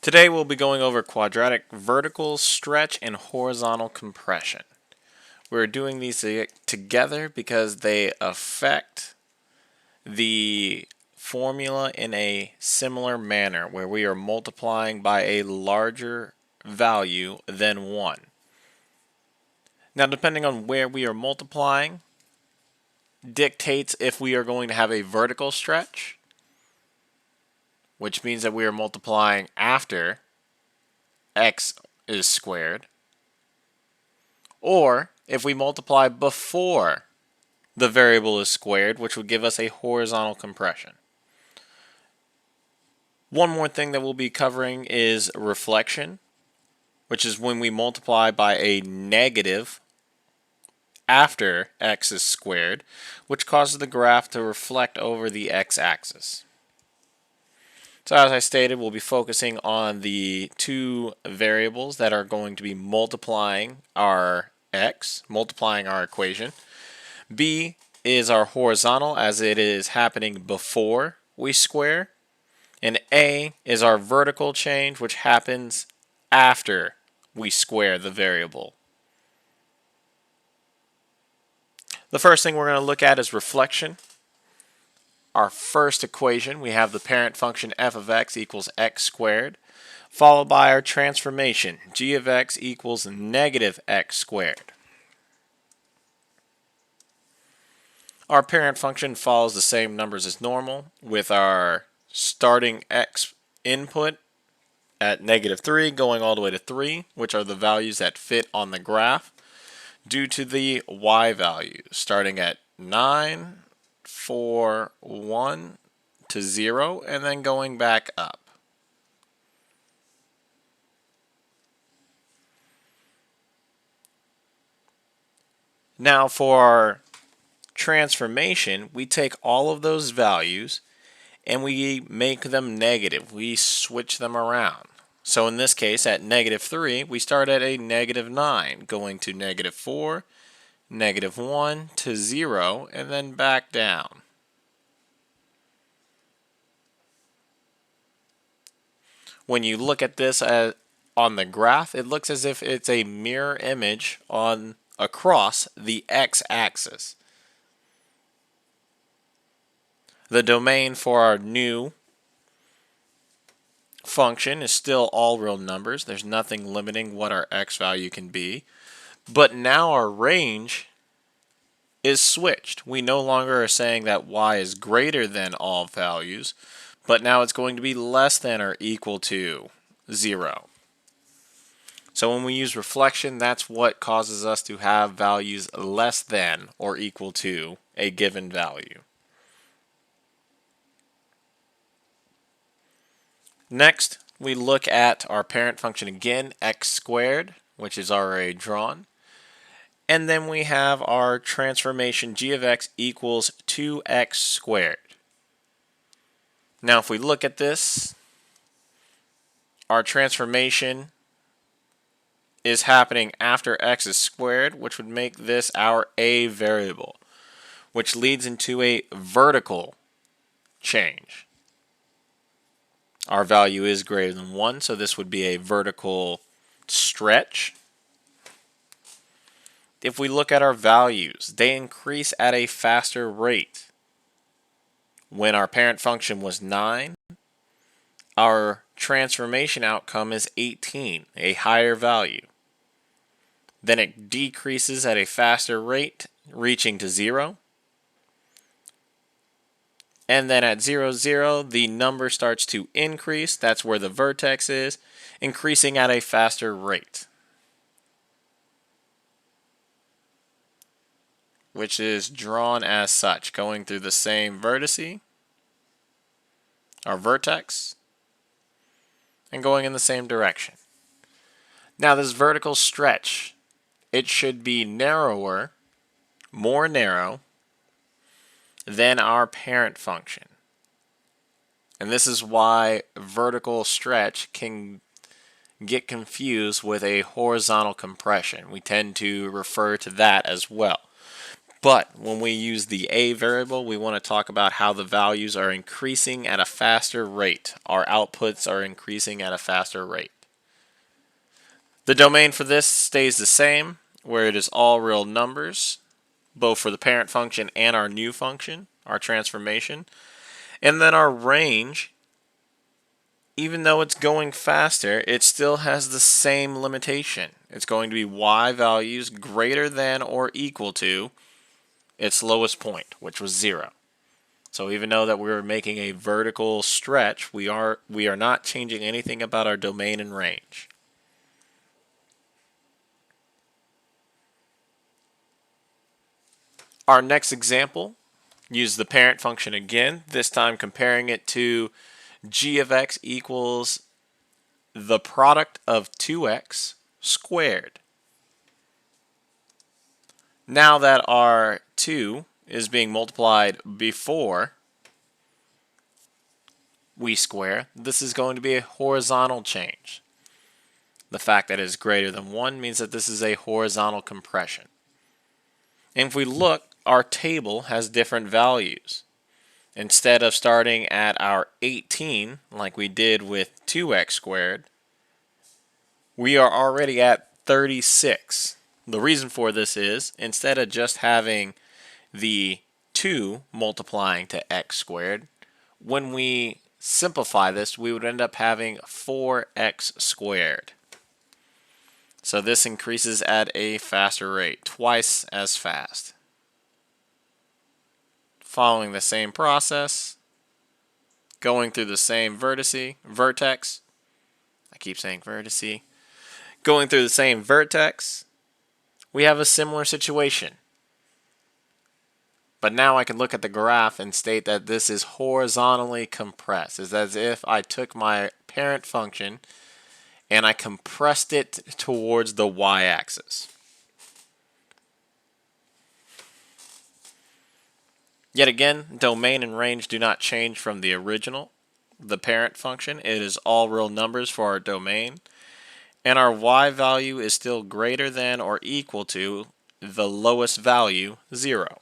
Today we'll be going over quadratic vertical stretch and horizontal compression. We're doing these together because they affect the formula in a similar manner where we are multiplying by a larger value than 1. Now, depending on where we are multiplying dictates if we are going to have a vertical stretch, which means that we are multiplying after x is squared, or if we multiply before the variable is squared, which would give us a horizontal compression. One more thing that we'll be covering is reflection, which is when we multiply by a negative after x is squared, which causes the graph to reflect over the x-axis. So as I stated, we'll be focusing on the two variables that are going to be multiplying our x, multiplying our equation. B is our horizontal as it is happening before we square. And A is our vertical change, which happens after we square the variable. The first thing we're going to look at is reflection. Our first equation, we have the parent function f of x equals x squared, followed by our transformation, g of x equals negative x squared. Our parent function follows the same numbers as normal, with our starting x input at -3 going all the way to 3, which are the values that fit on the graph, due to the y values, starting at 9, 4, 1 to 0, and then going back up. Now for our transformation, we take all of those values and we make them negative. We switch them around. So in this case, at -3, we start at a -9, going to -4, -1 to 0, and then back down. When you look at this on the graph, it looks as if it's a mirror image across the x-axis. The domain for our new function is still all real numbers. There's nothing limiting what our x value can be. But now our range is switched. We no longer are saying that y is greater than all values, but now it's going to be less than or equal to 0. So when we use reflection, that's what causes us to have values less than or equal to a given value. Next, we look at our parent function again, x squared, which is already drawn. And then we have our transformation, g of x equals 2x squared. Now if we look at this, our transformation is happening after x is squared, which would make this our a variable, which leads into a vertical change. Our value is greater than 1, so this would be a vertical stretch. If we look at our values, they increase at a faster rate. When our parent function was 9, our transformation outcome is 18, a higher value. Then it decreases at a faster rate, reaching to 0. And then at 0, 0, the number starts to increase. That's where the vertex is, increasing at a faster rate, which is drawn as such, going through the same vertice, our vertex, and going in the same direction. Now this vertical stretch, it should be narrower, more narrow, than our parent function. And this is why vertical stretch can get confused with a horizontal compression. We tend to refer to that as well. But when we use the a variable, we want to talk about how the values are increasing at a faster rate. Our outputs are increasing at a faster rate. The domain for this stays the same, where it is all real numbers, both for the parent function and our new function, our transformation. And then our range, even though it's going faster, it still has the same limitation. It's going to be y values greater than or equal to its lowest point, which was 0. So even though that we're making a vertical stretch, we are not changing anything about our domain and range. Our next example, use the parent function again, this time comparing it to g of x equals the product of 2x squared. Now that our 2 is being multiplied before we square, this is going to be a horizontal change. The fact that it is greater than 1 means that this is a horizontal compression. And if we look, our table has different values. Instead of starting at our 18, like we did with 2x squared, we are already at 36. The reason for this is, instead of just having the 2 multiplying to x squared, when we simplify this, we would end up having 4x squared. So this increases at a faster rate, twice as fast. Following the same process, going through the same vertex, I keep saying vertice, going through the same vertex, we have a similar situation. But now I can look at the graph and state that this is horizontally compressed. It's as if I took my parent function and I compressed it towards the y-axis. Yet again, domain and range do not change from the original. The parent function, it is all real numbers for our domain. And our y value is still greater than or equal to the lowest value, 0.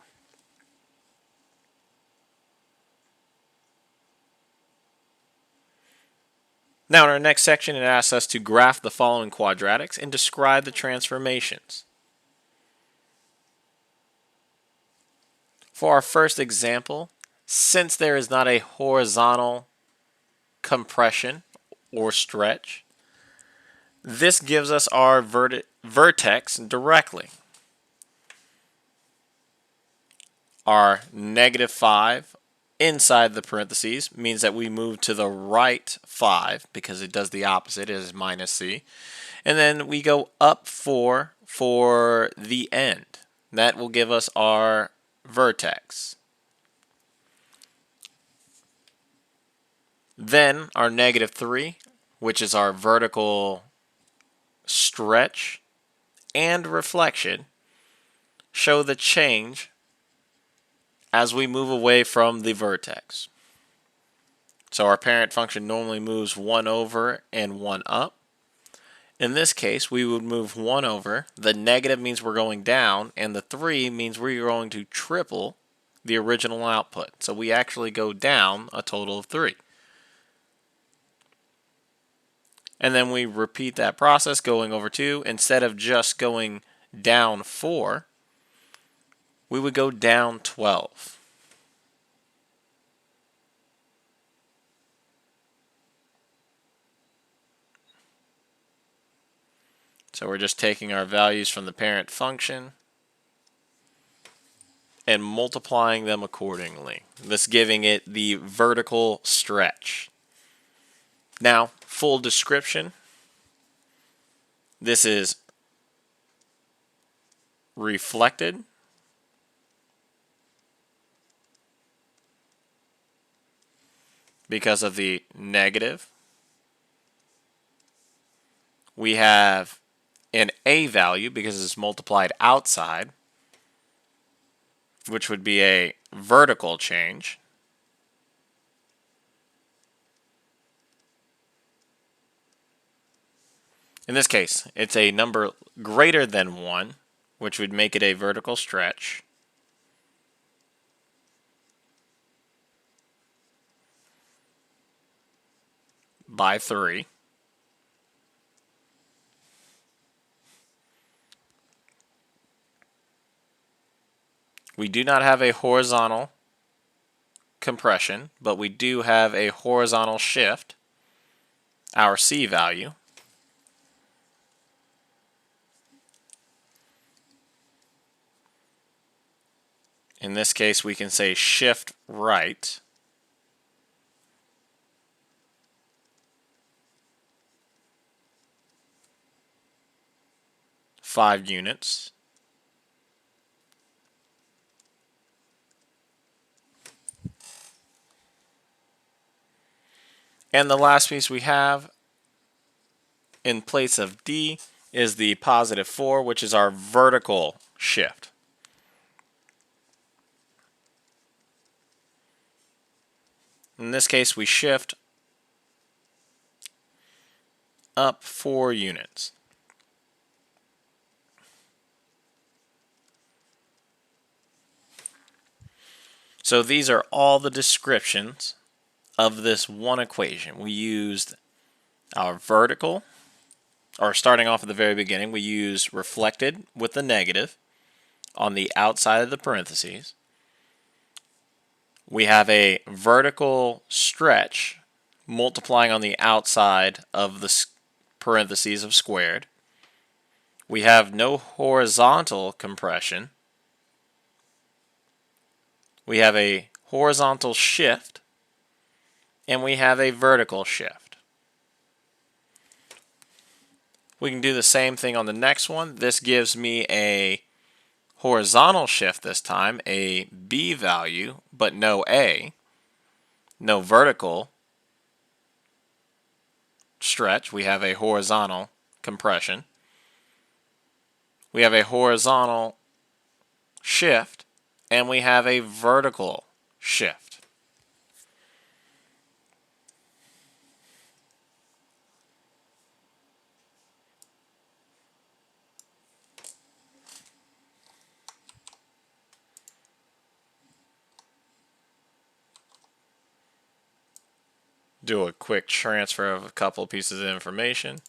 Now in our next section, it asks us to graph the following quadratics and describe the transformations. For our first example, since there is not a horizontal compression or stretch, this gives us our vertex directly. Our -5 inside the parentheses means that we move to the right 5 because it does the opposite, it is -c. And then we go up 4 for the end. That will give us our vertex. Then our -3, which is our vertical stretch and reflection, show the change as we move away from the vertex. So our parent function normally moves 1 over and 1 up. In this case, we would move 1 over. The negative means we're going down, and the 3 means we're going to triple the original output. So we actually go down a total of 3. And then we repeat that process going over 2. Instead of just going down 4, we would go down 12. So we're just taking our values from the parent function and multiplying them accordingly, thus giving it the vertical stretch. Now, full description. This is reflected, because of the negative. We have an a value because it's multiplied outside, which would be a vertical change. In this case, it's a number greater than 1, which would make it a vertical stretch. by 3. We do not have a horizontal compression, but we do have a horizontal shift, our C value. In this case, we can say shift right. Five units. And the last piece we have in place of D is the positive 4, which is our vertical shift. In this case, we shift up 4 units. So these are all the descriptions of this one equation. We used our vertical, or starting off at the very beginning, we use reflected with the negative on the outside of the parentheses. We have a vertical stretch multiplying on the outside of the parentheses of squared. We have no horizontal compression. We have a horizontal shift, and we have a vertical shift. We can do the same thing on the next one. This gives me a horizontal shift this time, a B value, but no A. No vertical stretch. We have a horizontal compression. We have a horizontal shift, and we have a vertical shift. Do a quick transfer of a couple pieces of information.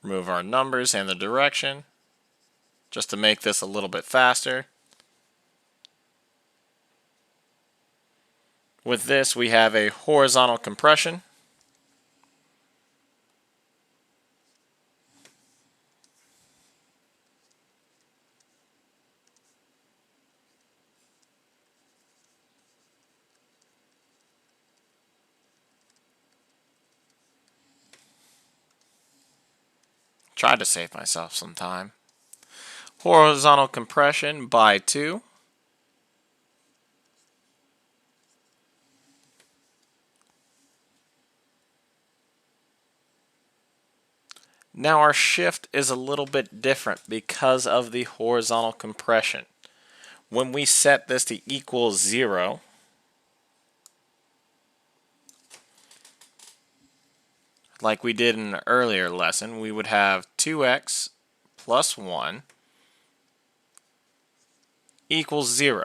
Remove our numbers and the direction just to make this a little bit faster. With this, we have a horizontal compression. Tried to save myself some time. Horizontal compression by 2. Now our shift is a little bit different because of the horizontal compression. When we set this to equal 0, like we did in an earlier lesson, we would have 2x plus 1 equals 0.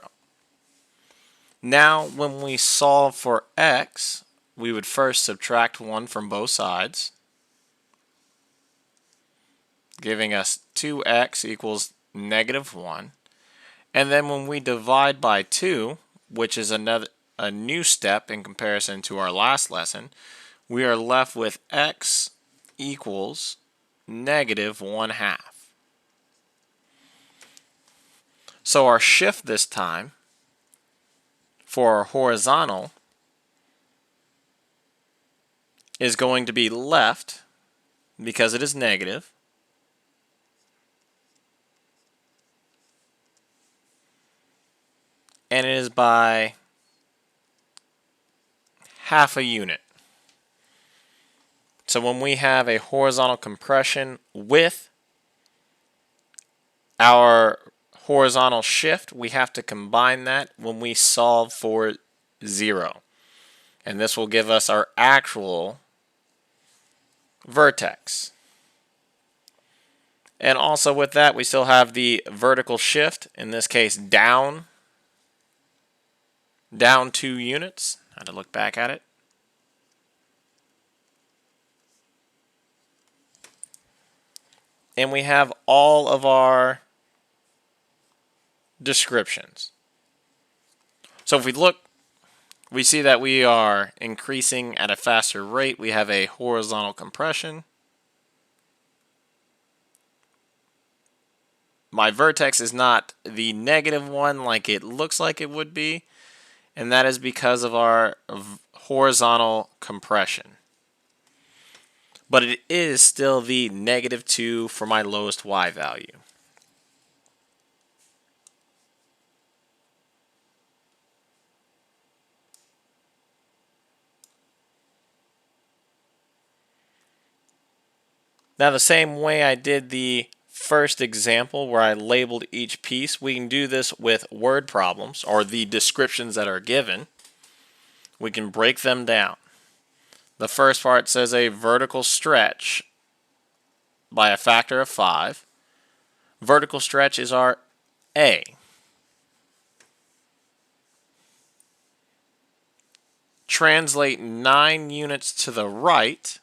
Now, when we solve for x, we would first subtract 1 from both sides, giving us 2x equals negative 1. And then when we divide by 2, which is a new step in comparison to our last lesson, we are left with x equals negative 1/2. So our shift this time for our horizontal is going to be left because it is negative. And it is by half a unit. So when we have a horizontal compression with our horizontal shift, we have to combine that when we solve for 0. And this will give us our actual vertex. And also with that, we still have the vertical shift, in this case down 2 units. I had to look back at it. And we have all of our descriptions. So if we look, we see that we are increasing at a faster rate. We have a horizontal compression. My vertex is not the negative one like it looks like it would be, and that is because of our horizontal compression. But it is still the -2 for my lowest y value. Now the same way I did the first example where I labeled each piece, we can do this with word problems, or the descriptions that are given. We can break them down. The first part says a vertical stretch by a factor of 5. Vertical stretch is our A. Translate 9 units to the right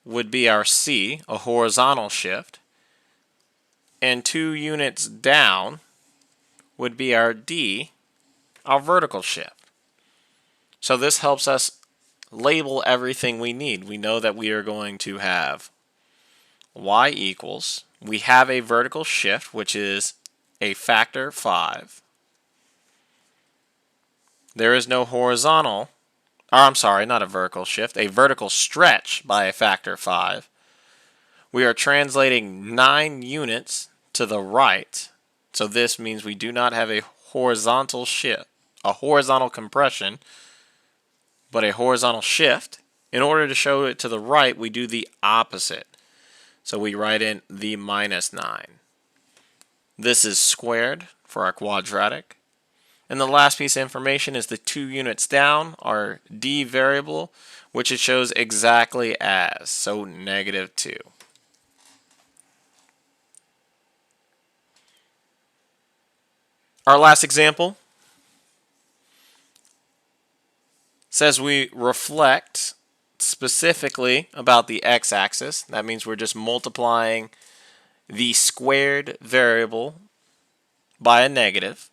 would be our C, a horizontal shift. And 2 units down would be our D, our vertical shift. So this helps us label everything we need. We know that we are going to have y equals, we have a vertical shift, which is a factor 5. There is no horizontal, or I'm sorry, not a vertical shift, a vertical stretch by a factor 5. We are translating 9 units to the right, so this means we do not have a horizontal shift, a horizontal compression, but a horizontal shift. In order to show it to the right, we do the opposite. So we write in the -9. This is squared for our quadratic. And the last piece of information is the 2 units down, our D variable, which it shows exactly as, so -2. Our last example says we reflect specifically about the x-axis. That means we're just multiplying the squared variable by a negative.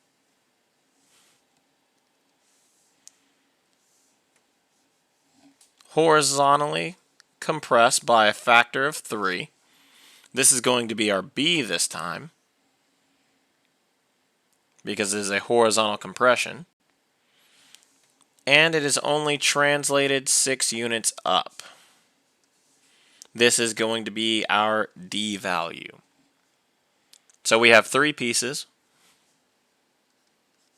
Horizontally compressed by a factor of 3. This is going to be our B this time, because it is a horizontal compression. And it is only translated 6 units up. This is going to be our D value. So we have 3 pieces.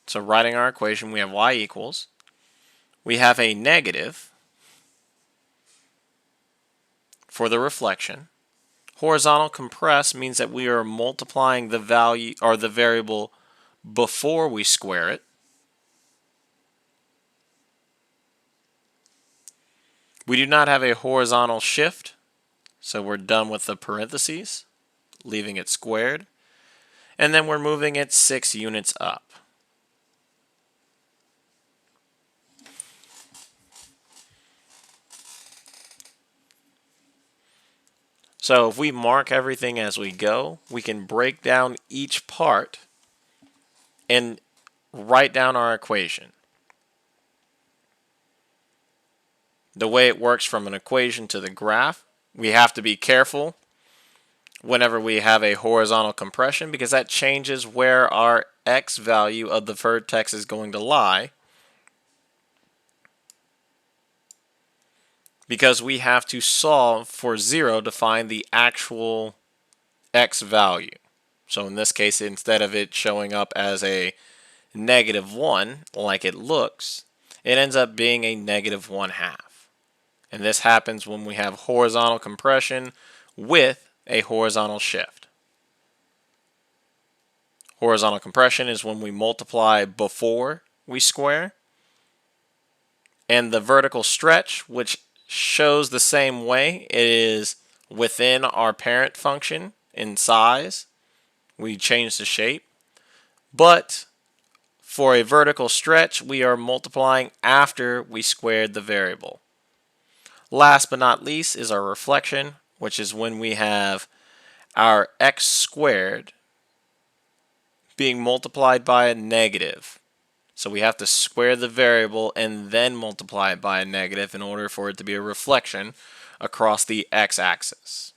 So writing our equation, we have y equals. We have a negative for the reflection. Horizontal compress means that we are multiplying the value or the variable before we square it. We do not have a horizontal shift, so we're done with the parentheses, leaving it squared. And then we're moving it 6 units up. So if we mark everything as we go, we can break down each part and write down our equation. The way it works from an equation to the graph, we have to be careful whenever we have a horizontal compression, because that changes where our x value of the vertex is going to lie, because we have to solve for 0 to find the actual x value. So in this case, instead of it showing up as a -1 like it looks, it ends up being a -1/2. And this happens when we have horizontal compression with a horizontal shift. Horizontal compression is when we multiply before we square. And the vertical stretch, which shows the same way. It is within our parent function in size. We change the shape. But for a vertical stretch, we are multiplying after we squared the variable. Last but not least is our reflection, which is when we have our x squared being multiplied by a negative. So we have to square the variable and then multiply it by a negative in order for it to be a reflection across the x-axis.